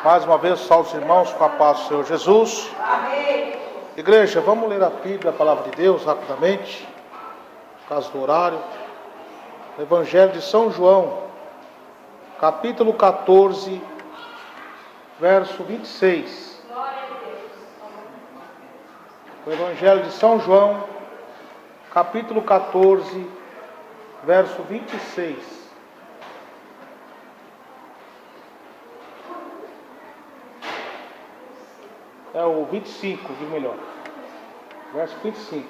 Mais uma vez, salve os irmãos com a paz do Senhor Jesus. Amém. Igreja, vamos ler a Bíblia, a palavra de Deus, rapidamente, por causa do horário. Evangelho de São João, capítulo 14, verso 26. O Evangelho de São João, capítulo 14, verso 26. É o 25, digo melhor. Verso 25.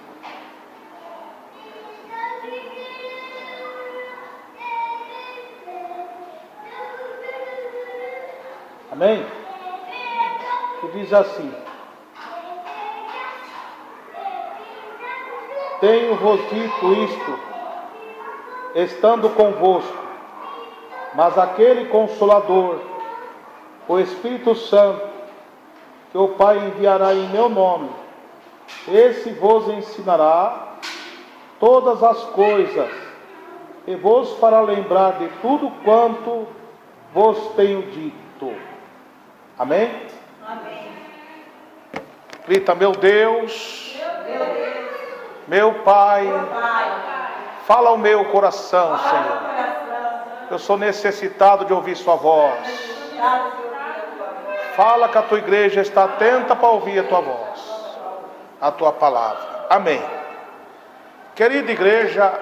Amém? Que diz assim: Tenho-vos dito isto, estando convosco, mas aquele Consolador, o Espírito Santo, que o Pai enviará em meu nome, esse vos ensinará todas as coisas, e vos fará lembrar de tudo quanto vos tenho dito. Amém? Amém. Grita: meu Deus, Meu Deus, meu Pai, Pai, fala ao meu coração, fala Senhor. no coração, Eu sou necessitado de ouvir sua voz. necessitado de ouvir a tua voz. Fala que a tua igreja está atenta para ouvir a tua voz, a tua palavra. Amém. Querida igreja,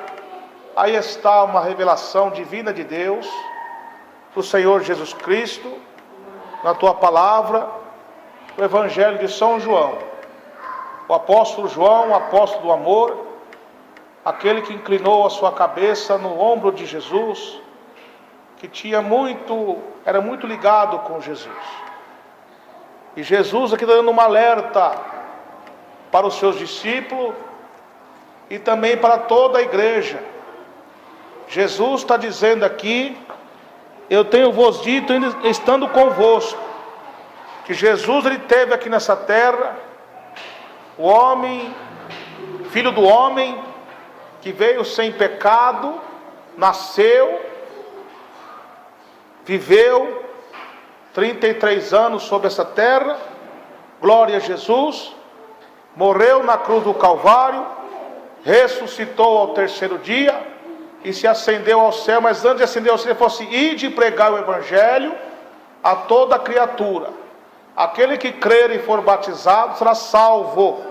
aí está uma revelação divina de Deus, do Senhor Jesus Cristo, na tua palavra, o Evangelho de São João. O apóstolo João, o apóstolo do amor, aquele que inclinou a sua cabeça no ombro de Jesus, que era muito ligado com Jesus. E Jesus aqui dando uma alerta para os seus discípulos e também para toda a igreja. Jesus está dizendo aqui: eu tenho vos dito, estando convosco, que Jesus ele teve aqui nessa terra, o homem, filho do homem, que veio sem pecado, nasceu, viveu 33 anos sobre essa terra, glória a Jesus, morreu na cruz do Calvário, ressuscitou ao terceiro dia e se ascendeu ao céu. Mas antes de ascender ao céu, ele fosse ide pregar o Evangelho a toda criatura. Aquele que crer e for batizado será salvo,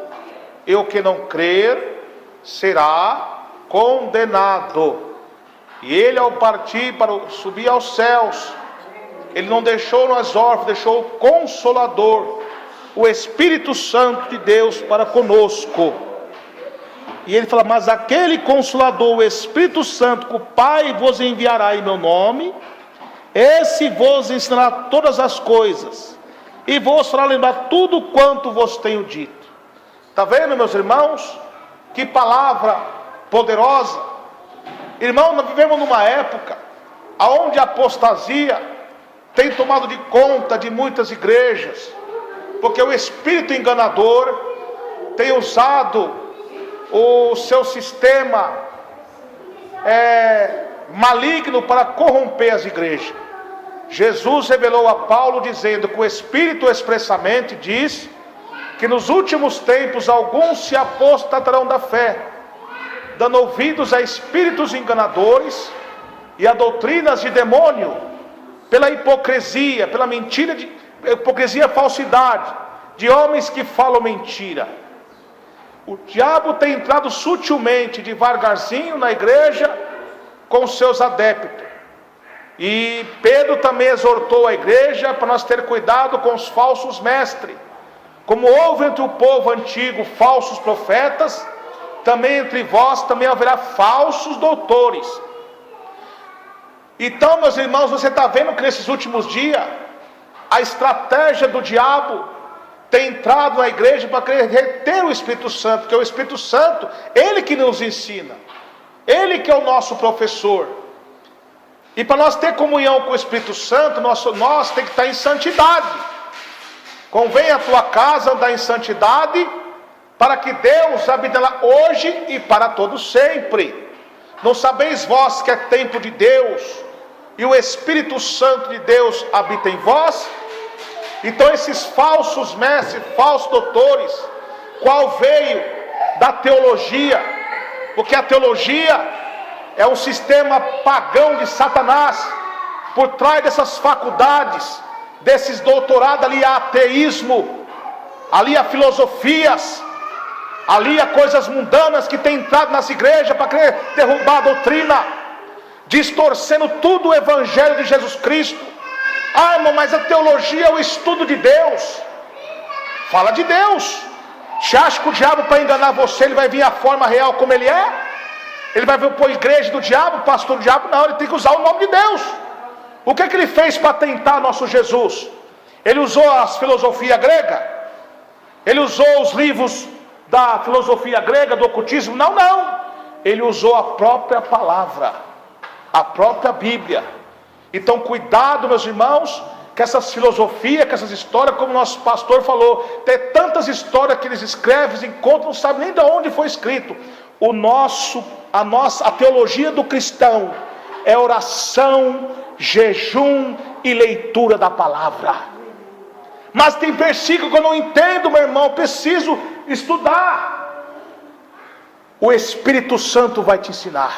e o que não crer será condenado. E ele, ao partir para subir aos céus, ele não deixou nós órfãos, deixou o Consolador, o Espírito Santo de Deus para conosco. E ele fala: mas aquele Consolador, o Espírito Santo, que o Pai vos enviará em meu nome, esse vos ensinará todas as coisas, e vos fará lembrar tudo quanto vos tenho dito. Está vendo, meus irmãos? Que palavra poderosa. Irmão, nós vivemos numa época onde a apostasia tem tomado de conta de muitas igrejas, porque o espírito enganador tem usado o seu sistema maligno para corromper as igrejas. Jesus revelou a Paulo dizendo que o Espírito expressamente diz que nos últimos tempos alguns se apostatarão da fé, dando ouvidos a espíritos enganadores e a doutrinas de demônio, pela hipocrisia, pela mentira, hipocrisia, falsidade, de homens que falam mentira. O diabo tem entrado sutilmente, devagarzinho, na igreja, com seus adeptos. E Pedro também exortou a igreja para nós ter cuidado com os falsos mestres. Como houve entre o povo antigo falsos profetas, também entre vós também haverá falsos doutores. Então, meus irmãos, você está vendo que nesses últimos dias a estratégia do diabo tem entrado na igreja para querer reter o Espírito Santo, que é o Espírito Santo, ele que nos ensina, ele que é o nosso professor. E para nós ter comunhão com o Espírito Santo, nós temos que estar em santidade. Convém a tua casa andar em santidade, para que Deus habite lá hoje e para todo sempre. Não sabeis vós que é tempo de Deus, e o Espírito Santo de Deus habita em vós. Então esses falsos mestres, falsos doutores, qual veio da teologia, porque a teologia é um sistema pagão de Satanás. Por trás dessas faculdades, desses doutorados, ali há ateísmo, ali há filosofias, ali há coisas mundanas que têm entrado nas igrejas para querer derrubar a doutrina, distorcendo tudo o evangelho de Jesus Cristo. Ah, irmão, mas a teologia é o estudo de Deus. Fala de Deus. Você acha que o diabo, para enganar você, ele vai vir a forma real como ele é? Ele vai vir pôr a igreja do diabo, o pastor do diabo? Não, ele tem que usar o nome de Deus. O que ele fez para tentar nosso Jesus? Ele usou as filosofias gregas? Ele usou os livros da filosofia grega, do ocultismo? Não, não. Ele usou a própria palavra, a própria Bíblia. Então cuidado, meus irmãos, que essas filosofias, que essas histórias, como o nosso pastor falou, tem tantas histórias que eles escrevem, encontram, não sabem nem de onde foi escrito. A teologia do cristão é oração, jejum e leitura da palavra. Mas tem versículo que eu não entendo, meu irmão, eu preciso estudar. O Espírito Santo vai te ensinar.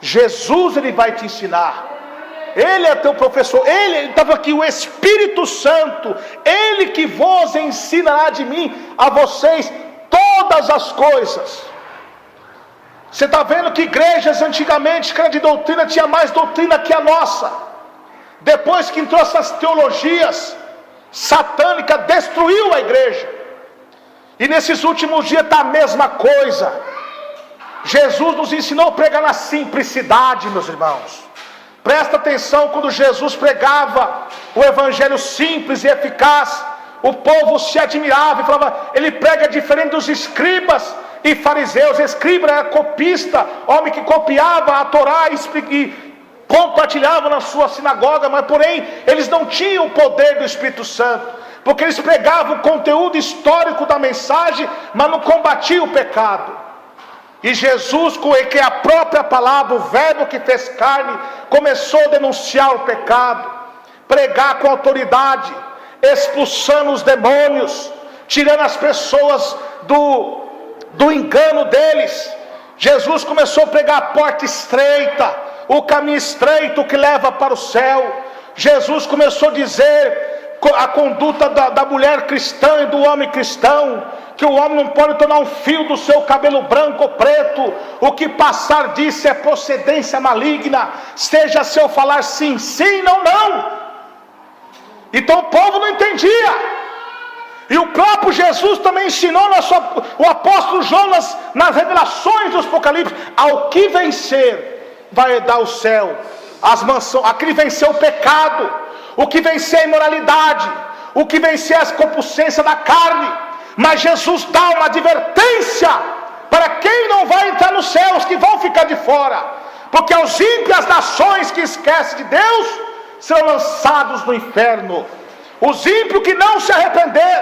Jesus, ele vai te ensinar. Ele é teu professor. Ele estava aqui, o Espírito Santo, ele que vos ensinará de mim a vocês todas as coisas. Você está vendo que igrejas antigamente, que era de doutrina, tinha mais doutrina que a nossa. Depois que entrou essas teologias satânicas, destruiu a igreja. E nesses últimos dias está a mesma coisa. Jesus nos ensinou a pregar na simplicidade, meus irmãos. Presta atenção, quando Jesus pregava o evangelho simples e eficaz, o povo se admirava e falava, ele prega diferente dos escribas e fariseus. Escriba era copista, homem que copiava a Torá e compartilhava na sua sinagoga, mas porém eles não tinham o poder do Espírito Santo, porque eles pregavam o conteúdo histórico da mensagem, mas não combatiam o pecado. E Jesus, que é a própria palavra, o verbo que fez carne, começou a denunciar o pecado, pregar com autoridade, expulsando os demônios, tirando as pessoas do engano deles. Jesus começou a pregar a porta estreita, o caminho estreito que leva para o céu. Jesus começou a dizer a conduta da mulher cristã e do homem cristão, que o homem não pode tornar um fio do seu cabelo branco ou preto, o que passar disso é procedência maligna, seja seu falar sim, sim, não, não. Então o povo não entendia, e o próprio Jesus também ensinou o apóstolo João nas revelações do Apocalipse, ao que vencer vai dar o céu, as mansões, aquele vencer o pecado, o que vencer a imoralidade, o que vencer as concupiscências da carne. Mas Jesus dá uma advertência para quem não vai entrar no céu, os que vão ficar de fora, porque os ímpios, as nações que esquecem de Deus, serão lançados no inferno. Os ímpios que não se arrepender,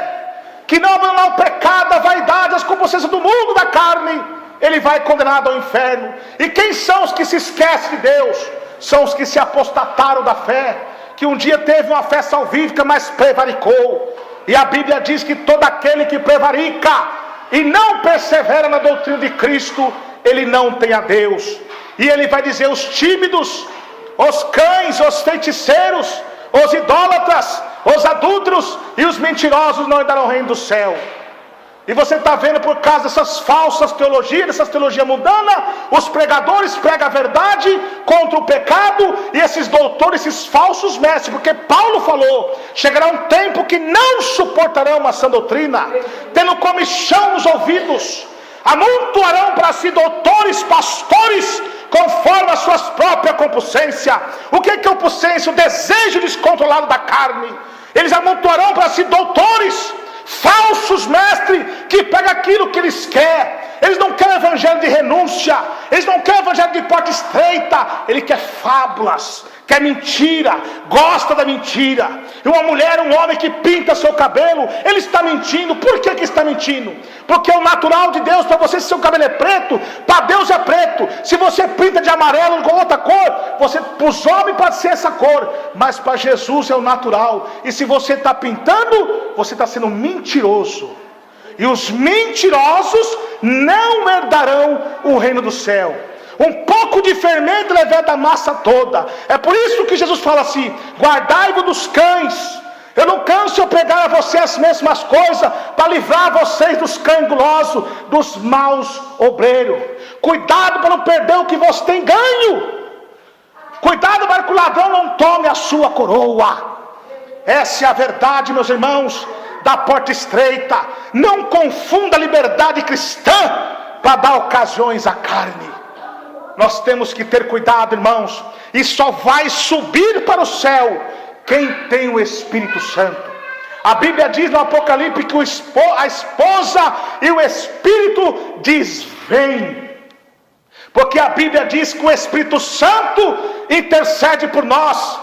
que não abandonar o pecado, a vaidade, as concupiscências do mundo, da carne, ele vai condenado ao inferno. E quem são os que se esquecem de Deus? São os que se apostataram da fé, que um dia teve uma fé salvífica, mas prevaricou. E a Bíblia diz que todo aquele que prevarica e não persevera na doutrina de Cristo, ele não tem a Deus. E ele vai dizer, os tímidos, os cães, os feiticeiros, os idólatras, os adúlteros e os mentirosos não herdarão o reino do céu. E você está vendo, por causa dessas falsas teologias, dessas teologias mundanas, os pregadores pregam a verdade contra o pecado, e esses doutores, esses falsos mestres, porque Paulo falou, chegará um tempo que não suportarão uma sã doutrina, tendo comichão nos ouvidos, amontoarão para si doutores, pastores, conforme as suas próprias concupiscências. O que é concupiscência? O desejo descontrolado da carne. Eles amontoarão para si doutores, falsos mestres, que pegam aquilo que eles querem. Eles não querem evangelho de renúncia, eles não querem evangelho de porta estreita, ele quer fábulas, quer mentira, gosta da mentira. E uma mulher, um homem que pinta seu cabelo, ele está mentindo. Por que está mentindo? Porque o natural de Deus, para você, se seu cabelo é preto, para Deus é preto. Se você pinta de amarelo com outra cor, para os homens pode ser essa cor, mas para Jesus é o natural. E se você está pintando, você está sendo mentiroso. E os mentirosos não herdarão o reino do céu. Um pouco de fermento levanta a massa toda. É por isso que Jesus fala assim: guardai-vos dos cães. Eu não canso de pregar a vocês as mesmas coisas, para livrar vocês dos cães gulosos, dos maus obreiros. Cuidado para não perder o que você tem ganho. Cuidado para que o ladrão não tome a sua coroa. Essa é a verdade, meus irmãos, da porta estreita. Não confunda a liberdade cristã para dar ocasiões à carne. Nós temos que ter cuidado, irmãos, e só vai subir para o céu quem tem o Espírito Santo. A Bíblia diz no Apocalipse que a esposa e o Espírito diz: vem. Porque a Bíblia diz que o Espírito Santo intercede por nós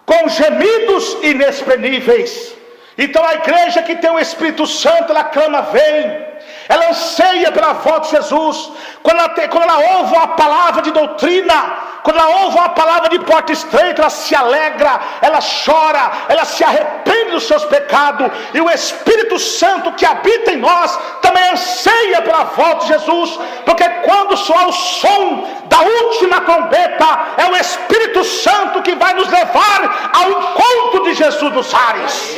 com gemidos inexprimíveis. Então a igreja que tem o Espírito Santo, ela clama: vem. Ela anseia pela volta de Jesus. Quando ela ouve uma palavra de doutrina, quando ela ouve uma palavra de porta estreita, ela se alegra, ela chora, ela se arrepende dos seus pecados. E o Espírito Santo que habita em nós também anseia pela volta de Jesus, porque quando soar o som da última trombeta, é o Espírito Santo que vai nos levar ao encontro de Jesus nos ares.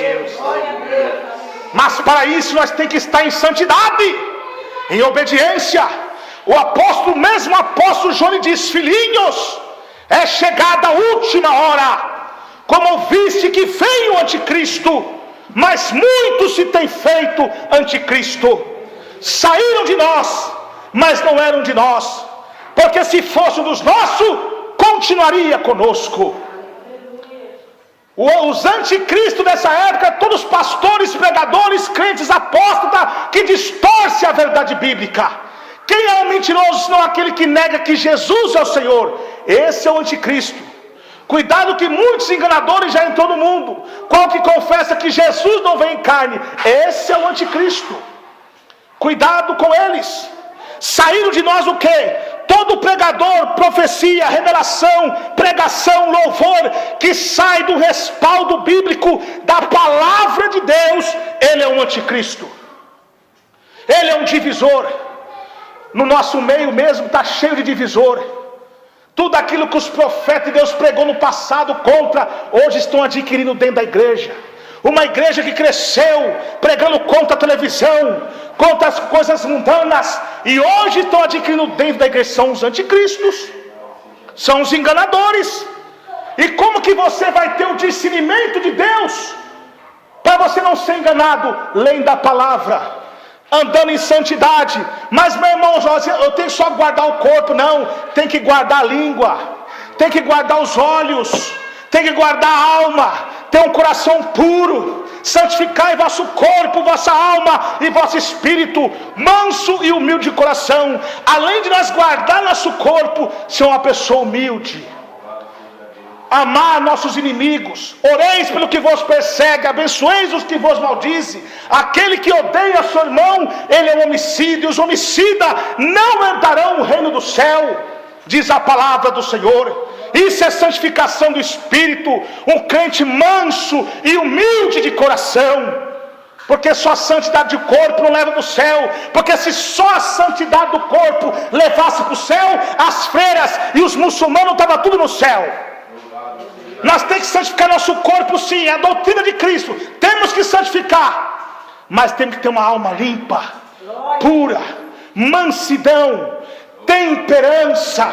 Mas para isso nós temos que estar em santidade, em obediência. O mesmo apóstolo João diz: filhinhos, é chegada a última hora. Como ouviste que veio o anticristo, mas muito se tem feito anticristo. Saíram de nós, mas não eram de nós, porque se fossem dos nossos, continuaria conosco. Os anticristos dessa época, todos pastores, pregadores, crentes, apóstolos, que distorcem a verdade bíblica. Quem é o mentiroso senão aquele que nega que Jesus é o Senhor? Esse é o anticristo. Cuidado que muitos enganadores já entrou no mundo. Qual que confessa que Jesus não vem em carne? Esse é o anticristo. Cuidado com eles. Saíram de nós o quê? Todo pregador, profecia, revelação, pregação, louvor, que sai do respaldo bíblico da palavra de Deus, ele é um anticristo. Ele é um divisor. No nosso meio mesmo está cheio de divisor. Tudo aquilo que os profetas de Deus pregou no passado contra, hoje estão adquirindo dentro da igreja. Uma igreja que cresceu pregando contra a televisão, contra as coisas mundanas, e hoje estão adquirindo dentro da igreja. São os anticristos, são os enganadores. E como que você vai ter o discernimento de Deus para você não ser enganado? Lendo a palavra, andando em santidade. Mas, meu irmão, eu tenho que só guardar o corpo? Não, tem que guardar a língua, tem que guardar os olhos, tem que guardar a alma, ter um coração puro. Santificai vosso corpo, vossa alma e vosso espírito, manso e humilde de coração. Além de nós guardar nosso corpo, ser uma pessoa humilde, amar nossos inimigos, oreis pelo que vos persegue, abençoeis os que vos maldizem. Aquele que odeia seu irmão, ele é um homicida, e os homicidas não herdarão o reino do céu, diz a palavra do Senhor. Isso é santificação do espírito, um crente manso e humilde de coração. Porque só a santidade do corpo não leva para o céu. Porque se só a santidade do corpo levasse para o céu, as freiras e os muçulmanos estavam tudo no céu. Nós temos que santificar nosso corpo, sim, é a doutrina de Cristo. Temos que santificar, mas temos que ter uma alma limpa, pura, mansidão, temperança,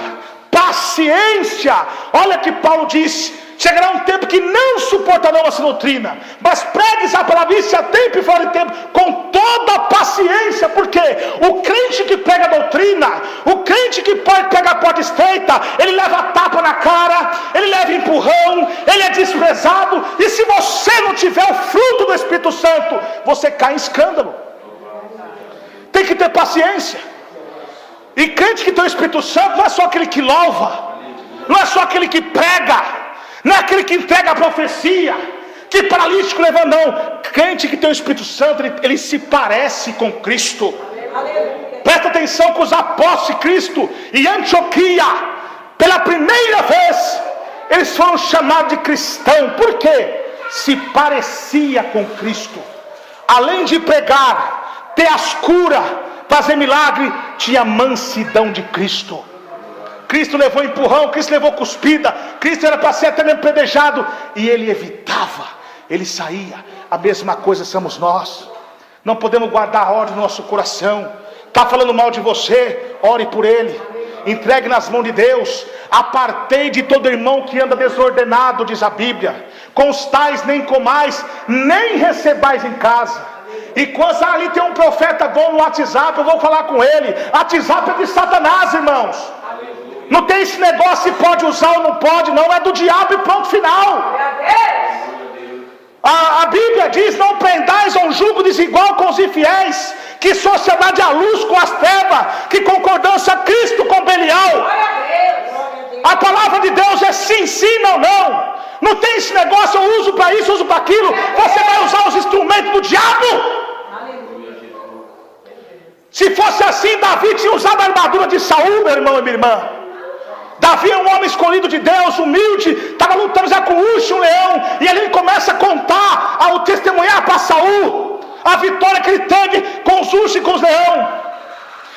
paciência. Olha que Paulo disse: chegará um tempo que não suportarão essa doutrina, mas pregues a palavra a tempo e fora de tempo, com toda a paciência. Porque o crente que prega a doutrina, o crente que pega a porta estreita, ele leva tapa na cara, ele leva empurrão, ele é desprezado. E se você não tiver o fruto do Espírito Santo, você cai em escândalo. Tem que ter paciência. E crente que tem o Espírito Santo não é só aquele que louva, não é só aquele que prega, Não é aquele que entrega a profecia, que paralítico levanta, não. Crente que tem o Espírito Santo, ele se parece com Cristo. Presta atenção que os apóstolos de Cristo em Antioquia, pela primeira vez, eles foram chamados de cristão. Por quê? Se parecia com Cristo. Além de pregar, ter as curas, fazer milagre, tinha mansidão de Cristo. Cristo levou empurrão, Cristo levou cuspida, Cristo era para ser até mesmo predejado, e ele evitava, ele saía. A mesma coisa somos nós. Não podemos guardar ódio no nosso coração. Está falando mal de você, ore por ele, entregue nas mãos de Deus. Apartei de todo irmão que anda desordenado, diz a Bíblia. Com os tais nem comais, nem recebais em casa. E quando ali tem um profeta bom no WhatsApp, eu vou falar com ele. WhatsApp é de Satanás, irmãos. Não tem esse negócio se pode usar ou não pode, não. É do diabo e pronto, final. A Bíblia diz: não prendais a um jugo desigual com os infiéis. Que sociedade é a luz com as trevas? Que concordância Cristo com Belial? A palavra de Deus é sim, sim, não, não. Não tem esse negócio, eu uso para isso, uso para aquilo. Você vai usar os instrumentos do diabo? Se fosse assim, Davi tinha usado a armadura de Saul, meu irmão e minha irmã. Davi é um homem escolhido de Deus, humilde, estava lutando já com o urso e um leão, e ali ele começa a contar, ao testemunhar para Saul a vitória que ele teve com os ursos e com os leões.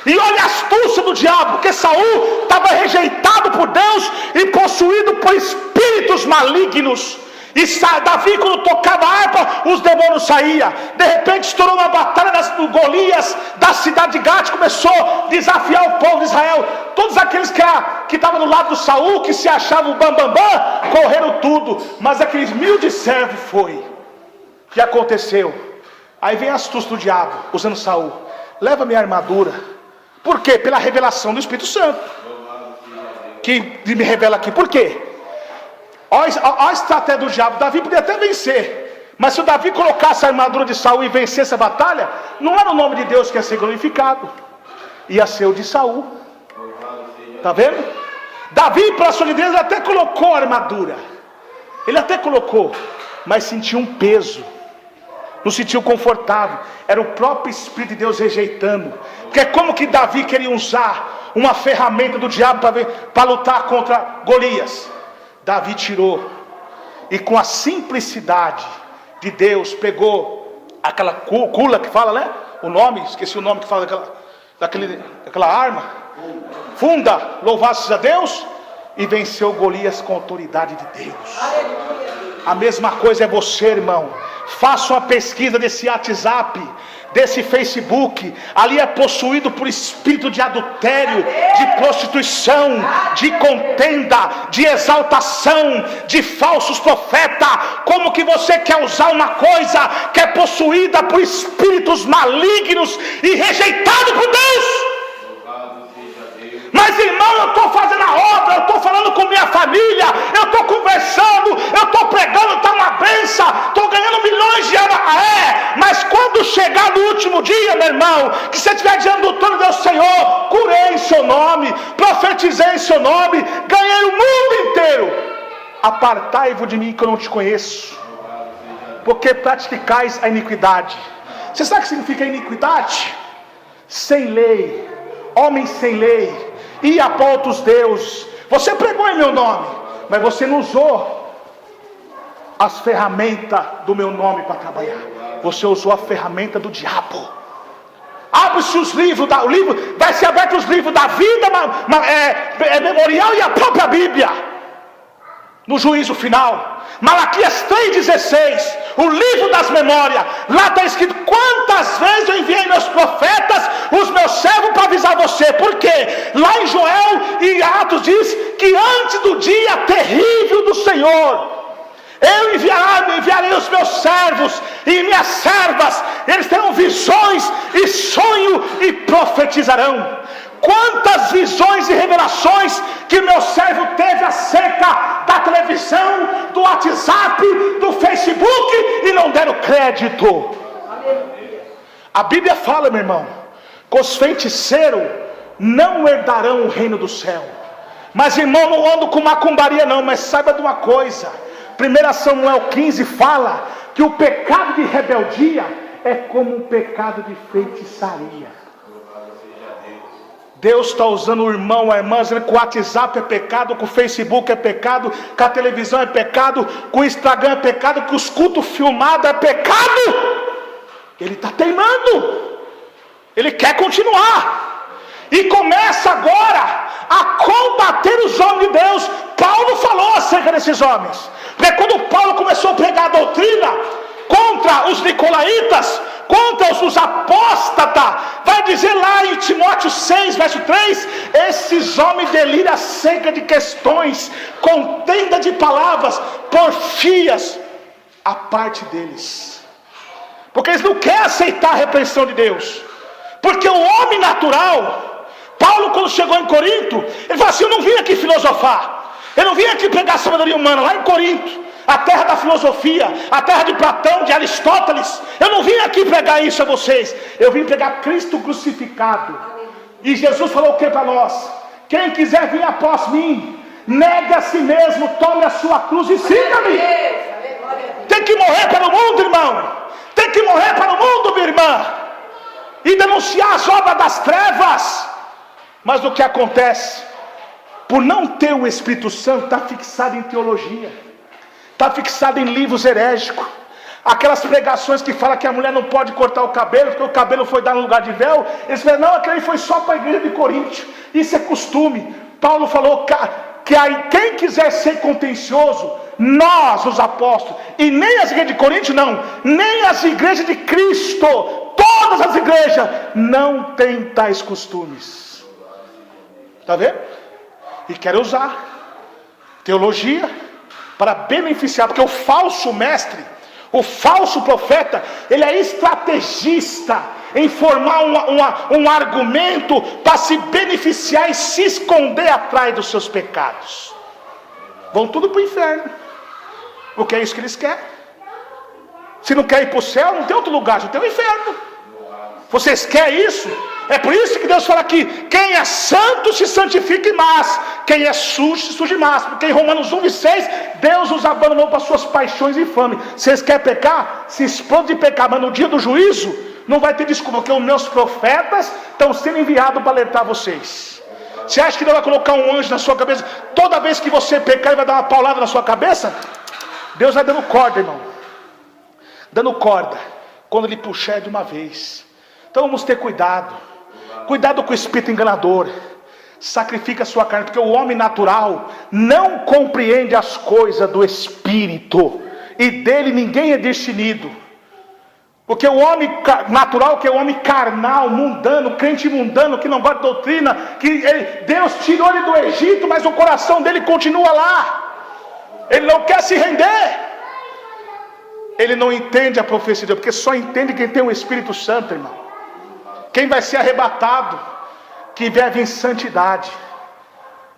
E olha a astúcia do diabo, porque Saul estava rejeitado por Deus e possuído por espíritos malignos. E Davi, quando tocava a harpa, os demônios saíam. De repente estourou uma batalha do Golias, da cidade de Gate, começou a desafiar o povo de Israel. Todos aqueles que estavam do lado do Saul, que se achavam bambambam, correram tudo. Mas aqueles 1000 de servo foi. O que aconteceu? Aí vem a astúcia do diabo, usando Saul. Leva minha armadura. Por quê? Pela revelação do Espírito Santo, que me revela aqui. Por quê? Olha a estratégia do diabo. Davi podia até vencer, mas se o Davi colocasse a armadura de Saul e vencesse a batalha, não era o nome de Deus que ia ser glorificado, ia ser o de Saul. Está vendo? Davi, para a sua liderança, ele até colocou a armadura, ele até colocou, mas sentiu um peso, não sentiu confortável. Era o próprio Espírito de Deus rejeitando. Porque como que Davi queria usar uma ferramenta do diabo para lutar contra Golias? Davi tirou, e com a simplicidade de Deus, pegou aquela cula que fala, né? O nome, esqueci o nome que fala daquela arma. Funda, louvasse a Deus, e venceu Golias com a autoridade de Deus. A mesma coisa é você, irmão. Faça uma pesquisa desse WhatsApp, desse Facebook. Ali é possuído por espírito de adultério, de prostituição, de contenda, de exaltação, de falsos profetas. Como que você quer usar uma coisa que é possuída por espíritos malignos e rejeitado por Deus? Mas irmão, eu estou fazendo a obra, eu estou falando com minha família, eu estou conversando, eu estou pregando, está uma benção, estou ganhando milhões de euros. Mas quando chegar no último dia, meu irmão, que você estiver diante do trono de Deus, Senhor, curei em seu nome, profetizei em seu nome, ganhei o mundo inteiro. Apartai-vos de mim que eu não te conheço, porque praticais a iniquidade. Você sabe o que significa iniquidade? Sem lei, homem sem lei, ia para outros deuses. Você pregou em meu nome, mas você não usou as ferramentas do meu nome para trabalhar. Você usou a ferramenta do diabo. Abre-se os livros, vai ser aberto os livros da vida, memorial e a própria Bíblia, no juízo final. Malaquias 3,16, o livro das memórias. Lá está escrito quantas vezes eu enviei meus profetas, os meus servos, para avisar você. Por quê? Lá em Joel e Atos diz que antes do dia terrível do Senhor, eu enviarei os meus servos e minhas servas. Eles terão visões e sonho e profetizarão. Quantas visões e revelações que meu servo teve acerca da televisão, do WhatsApp, do Facebook, e não deram crédito. A Bíblia fala, meu irmão, que os feiticeiros não herdarão o reino do céu. Mas irmão, não ando com macumbaria não, mas saiba de uma coisa: 1 Samuel 15 fala que o pecado de rebeldia é como um pecado de feitiçaria. Deus está usando o irmão, a irmã, dizendo que o WhatsApp é pecado, que o Facebook é pecado, que a televisão é pecado, que o Instagram é pecado, que os cultos filmados é pecado. Ele está teimando. Ele quer continuar. E começa agora a combater os homens de Deus. Paulo falou acerca desses homens. Porque quando Paulo começou a pregar a doutrina contra os nicolaítas, contra os apóstatas, vai dizer lá em Timóteo 6, verso 3, esses homens deliram acerca de questões, contenda de palavras, porfias, a parte deles. Porque eles não querem aceitar a repreensão de Deus. Porque o homem natural, Paulo quando chegou em Corinto, ele falou assim, eu não vim aqui filosofar, eu não vim aqui pregar sabedoria humana, lá em Corinto, a terra da filosofia, a terra de Platão, de Aristóteles, eu não vim aqui pregar isso a vocês, eu vim pregar Cristo crucificado. E Jesus falou o que para nós? Quem quiser vir após mim, negue a si mesmo, tome a sua cruz e siga-me. Tem que morrer para o mundo, irmão, tem que morrer para o mundo, minha irmã, e denunciar as obras das trevas. Mas o que acontece? Por não ter o Espírito Santo, está fixado em teologia, está fixado em livros herégicos, aquelas pregações que falam que a mulher não pode cortar o cabelo, porque o cabelo foi dado no lugar de véu. Eles falam, não, aquele foi só para a igreja de Corinto, isso é costume. Paulo falou que aí, quem quiser ser contencioso, nós os apóstolos, e nem as igrejas de Corinto não, nem as igrejas de Cristo, todas as igrejas não têm tais costumes. Está vendo? E querem usar teologia para beneficiar, porque o falso mestre, o falso profeta, ele é estrategista em formar um argumento para se beneficiar e se esconder atrás dos seus pecados. Vão tudo para o inferno, porque é isso que eles querem. Se não quer ir para o céu, não tem outro lugar, só tem o inferno. Vocês querem isso? É por isso que Deus fala aqui, quem é santo se santifique mais, quem é sujo se suje mais. Porque em Romanos 1:6, Deus os abandonou para suas paixões infames. Vocês querem pecar? Se explode de pecar, mas no dia do juízo não vai ter desculpa, porque os meus profetas estão sendo enviados para alertar vocês. Você acha que Deus vai colocar um anjo na sua cabeça? Toda vez que você pecar, ele vai dar uma paulada na sua cabeça? Deus vai dando corda, irmão, dando corda, quando ele puxar de uma vez. Então vamos ter cuidado. Cuidado com o espírito enganador. Sacrifica a sua carne, porque o homem natural não compreende as coisas do espírito, e dele ninguém é discernido. Porque o homem natural, que é o homem carnal, mundano, crente mundano, que não gosta de doutrina, que Deus tirou ele do Egito, mas o coração dele continua lá. Ele não quer se render. Ele não entende a profecia de Deus, porque só entende quem tem o Espírito Santo, irmão. Quem vai ser arrebatado, que vive em santidade.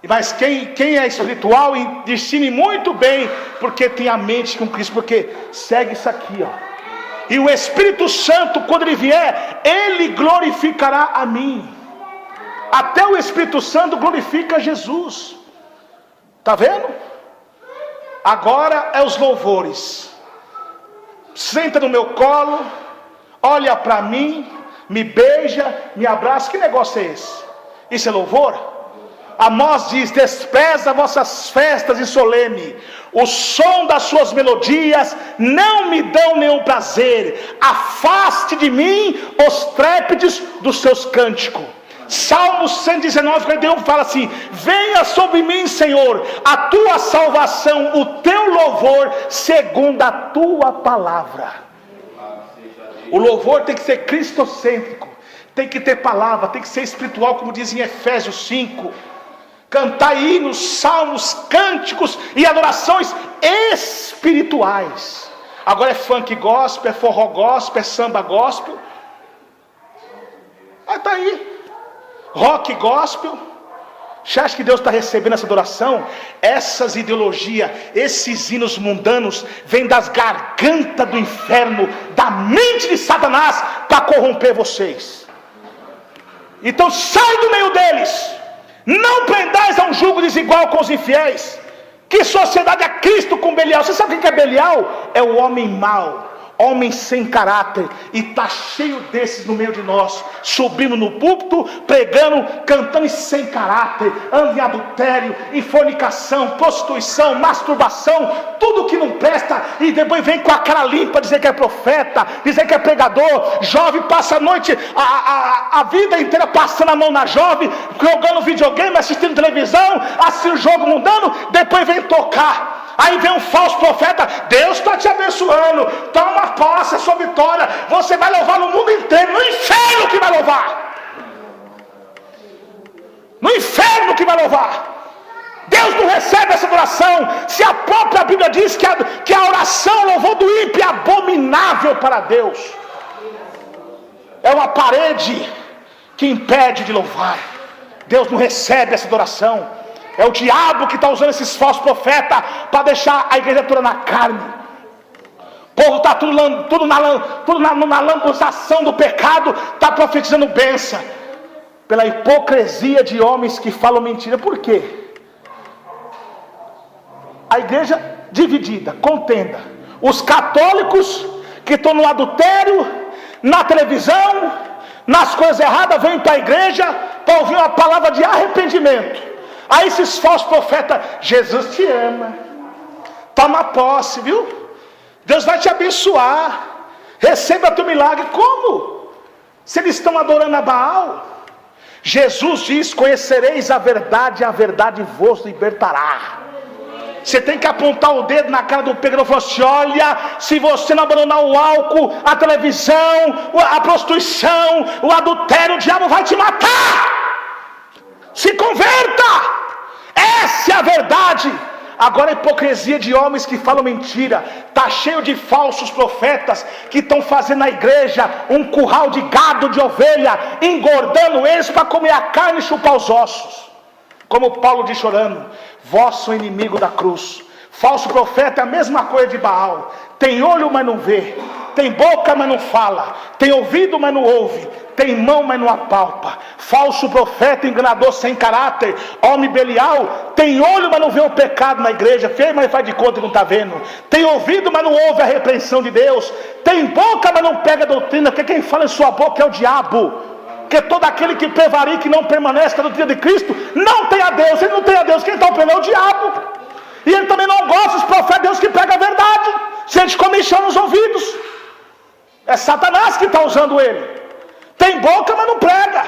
Mas quem é espiritual discerne muito bem, porque tem a mente com Cristo, porque segue isso aqui, ó. E o Espírito Santo, quando ele vier, ele glorificará a mim. Até o Espírito Santo glorifica Jesus. Está vendo? Agora é os louvores. Senta no meu colo, olha para mim, me beija, me abraça. Que negócio é esse? Isso é louvor? Amós diz, despreza vossas festas e solene, o som das suas melodias não me dão nenhum prazer, afaste de mim os trépides dos seus cânticos. Salmo 119, 41 fala assim, venha sobre mim, Senhor, a tua salvação, o teu louvor, segundo a tua palavra. O louvor tem que ser cristocêntrico, tem que ter palavra, tem que ser espiritual, como diz em Efésios 5. Cantar hinos, salmos, cânticos e adorações espirituais. Agora é funk gospel, é forró gospel, é samba gospel. Aí está aí, rock gospel. Você acha que Deus está recebendo essa adoração? Essas ideologias, esses hinos mundanos, vêm das gargantas do inferno, da mente de Satanás, para corromper vocês. Então sai do meio deles. Não prendais a um jugo desigual com os infiéis. Que sociedade é Cristo com Belial? Você sabe o que é Belial? É o homem mau, homem sem caráter, e está cheio desses no meio de nós, subindo no púlpito, pregando, cantando e sem caráter, anda em adultério, em fornicação, prostituição, masturbação, tudo que não presta, e depois vem com a cara limpa dizer que é profeta, dizer que é pregador. Jovem passa a noite, a vida inteira passando a mão na jovem, jogando videogame, assistindo televisão, assistindo jogo mundano, depois vem tocar. Aí vem um falso profeta, Deus está te abençoando, toma posse a sua vitória, você vai louvar no mundo inteiro, no inferno que vai louvar, no inferno que vai louvar. Deus não recebe essa oração, se a própria Bíblia diz que a oração, louvor do ímpio é abominável para Deus, é uma parede que impede de louvar. Deus não recebe essa adoração. É o diabo que está usando esses falsos profetas para deixar a igreja toda na carne. O povo está tudo na lambuzação do pecado, está profetizando bênção, pela hipocrisia de homens que falam mentira. Por quê? A igreja dividida, contenda. Os católicos que estão no adultério, na televisão, nas coisas erradas, vêm para a igreja para ouvir uma palavra de arrependimento. Aí esses falsos profetas, Jesus te ama, toma posse, viu? Deus vai te abençoar, receba teu milagre. Como? Se eles estão adorando a Baal. Jesus diz: conhecereis a verdade vos libertará. Você tem que apontar o dedo na cara do pecador e falar assim: olha, se você não abandonar o álcool, a televisão, a prostituição, o adultério, o diabo vai te matar. Se converta. Essa é a verdade. Agora a hipocrisia de homens que falam mentira, está cheio de falsos profetas que estão fazendo na igreja um curral de gado, de ovelha, engordando eles para comer a carne e chupar os ossos. Como Paulo diz chorando: vós sou inimigo da cruz. Falso profeta é a mesma coisa de Baal. Tem olho, mas não vê. Tem boca, mas não fala. Tem ouvido, mas não ouve. Tem mão, mas não apalpa. Falso profeta, enganador sem caráter, homem Belial, tem olho, mas não vê o pecado na igreja, feio, mas faz de conta que não está vendo. Tem ouvido, mas não ouve a repreensão de Deus. Tem boca, mas não pega a doutrina, porque quem fala em sua boca é o diabo. Porque todo aquele que prevarica e não permanece na doutrina de Cristo não tem a Deus. Ele não tem a Deus, quem está operando é o diabo. E ele também não gosta dos profetas de Deus que pregam a verdade. Se eles comichão nos ouvidos, é Satanás que está usando ele. Tem boca, mas não prega.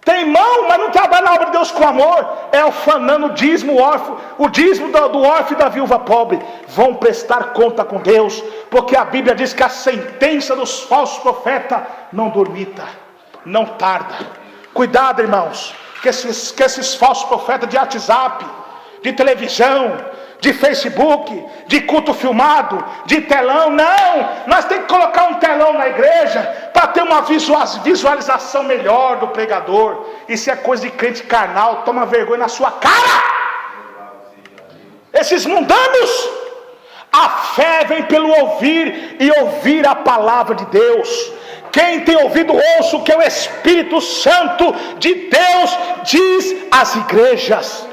Tem mão, mas não trabalha na obra de Deus com amor. É ufanando o dízimo órfão, o dízimo do órfão e da viúva pobre. Vão prestar conta com Deus, porque a Bíblia diz que a sentença dos falsos profetas não dormita, não tarda. Cuidado, irmãos, que esses falsos profetas de WhatsApp, de televisão, de Facebook, de culto filmado, de telão, não, nós temos que colocar um telão na igreja, para ter uma visualização melhor do pregador. Isso é coisa de crente carnal, toma vergonha na sua cara. Esses mundanos, a fé vem pelo ouvir, e ouvir a palavra de Deus. Quem tem ouvido, ouça o que o Espírito Santo de Deus diz às igrejas.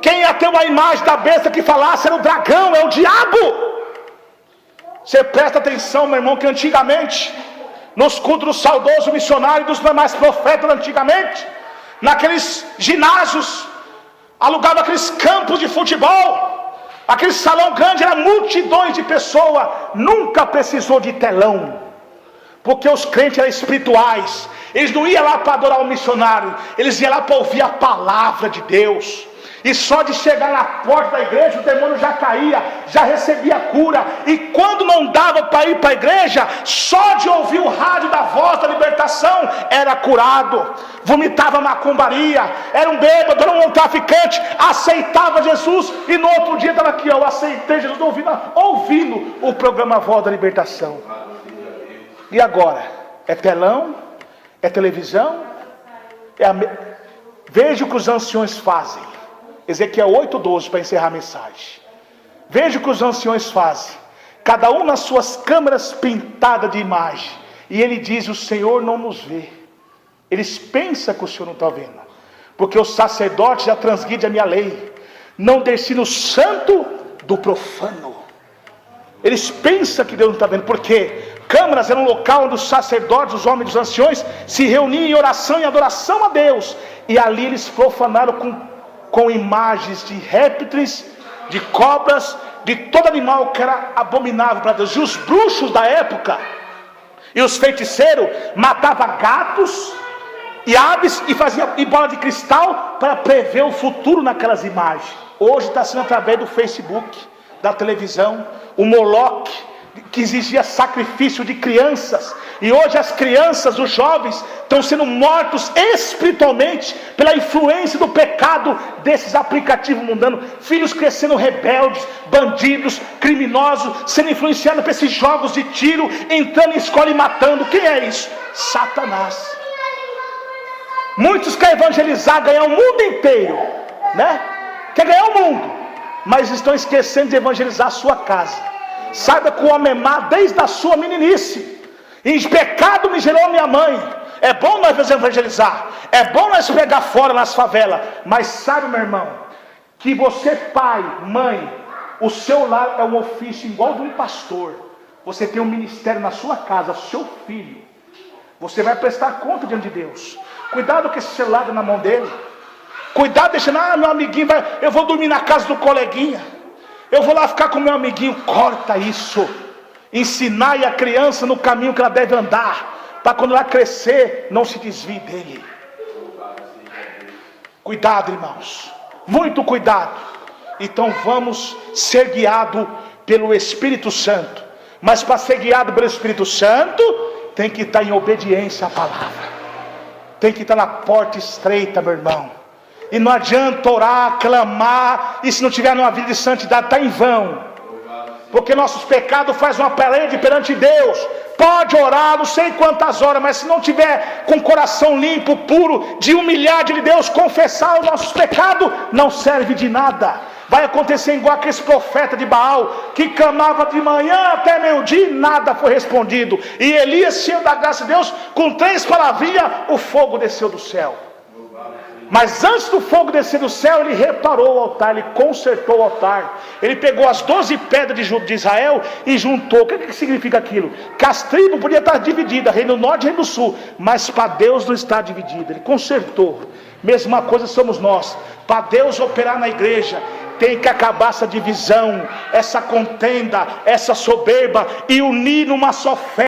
Quem ia ter uma imagem da besta que falasse era o dragão, é o diabo. Você presta atenção, meu irmão, que antigamente, nos cultos do saudoso missionário e dos demais profetas antigamente, naqueles ginásios, alugava aqueles campos de futebol, aquele salão grande, era multidões de pessoas, nunca precisou de telão, porque os crentes eram espirituais. Eles não iam lá para adorar o missionário, eles iam lá para ouvir a palavra de Deus. E só de chegar na porta da igreja, o demônio já caía, já recebia cura. E quando não dava para ir para a igreja, só de ouvir o rádio da voz da libertação, era curado. Vomitava macumbaria, era um bêbado, era um traficante, aceitava Jesus. E no outro dia estava aqui, eu aceitei Jesus, ouvindo o programa Voz da Libertação. E agora? É telão? É televisão? Veja o que os anciões fazem. Ezequiel 8:12, para encerrar a mensagem. Veja o que os anciões fazem, cada um nas suas câmeras pintadas de imagem, e ele diz: o Senhor não nos vê. Eles pensam que o Senhor não está vendo, porque o sacerdote já transgride a minha lei. não discerne o santo do profano. Eles pensam que Deus não está vendo, porque câmaras era um local onde os sacerdotes, os homens, os anciões se reuniam em oração e adoração a Deus, e ali eles profanaram com imagens de répteis, de cobras, de todo animal que era abominável para Deus. E os bruxos da época e os feiticeiros matavam gatos e aves e faziam em bola de cristal para prever o futuro naquelas imagens. Hoje está sendo através do Facebook, da televisão, o Moloque, que exigia sacrifício de crianças, e hoje as crianças, os jovens, estão sendo mortos espiritualmente pela influência do pecado desses aplicativos mundanos. Filhos crescendo rebeldes, bandidos, criminosos, sendo influenciados por esses jogos de tiro, entrando em escola e matando. Quem é isso? Satanás. Muitos querem evangelizar, ganhar o mundo inteiro, né? Quer ganhar o mundo, mas estão esquecendo de evangelizar a sua casa. Saiba que o homem é má desde a sua meninice. Em pecado me gerou minha mãe. É bom nós evangelizar, é bom nós pegar fora nas favelas, mas sabe, meu irmão, que você, pai, mãe, o seu lar é um ofício igual de um pastor. Você tem um ministério na sua casa, seu filho, você vai prestar conta diante de Deus. Cuidado com esse celular na mão dele. Cuidado deixando, meu amiguinho vai, eu vou dormir na casa do coleguinha, eu vou lá ficar com meu amiguinho. Corta isso. Ensinar a criança no caminho que ela deve andar, para quando ela crescer, não se desvie dele. Cuidado, irmãos, muito cuidado. Então vamos ser guiados pelo Espírito Santo. Mas para ser guiado pelo Espírito Santo, tem que estar em obediência à palavra. Tem que estar na porta estreita, meu irmão. E não adianta orar, clamar, e se não tiver numa vida de santidade, está em vão. Porque nossos pecados fazem uma parede perante Deus. Pode orar não sei quantas horas, mas se não tiver com o coração limpo, puro, de humilhar de Deus, confessar os nossos pecados, não serve de nada. Vai acontecer igual aquele profeta de Baal, que clamava de manhã até meio-dia e nada foi respondido. E Elias, cheio da graça de Deus, com 3 palavrinhas, o fogo desceu do céu. Mas antes do fogo descer do céu, ele reparou o altar, ele consertou o altar. Ele pegou as 12 pedras de Israel e juntou. O que significa aquilo? Que as tribos podiam estar divididas, reino do norte e reino do sul, mas para Deus não está dividida. Ele consertou. Mesma coisa somos nós. Para Deus operar na igreja, tem que acabar essa divisão, essa contenda, essa soberba, e unir numa só fé.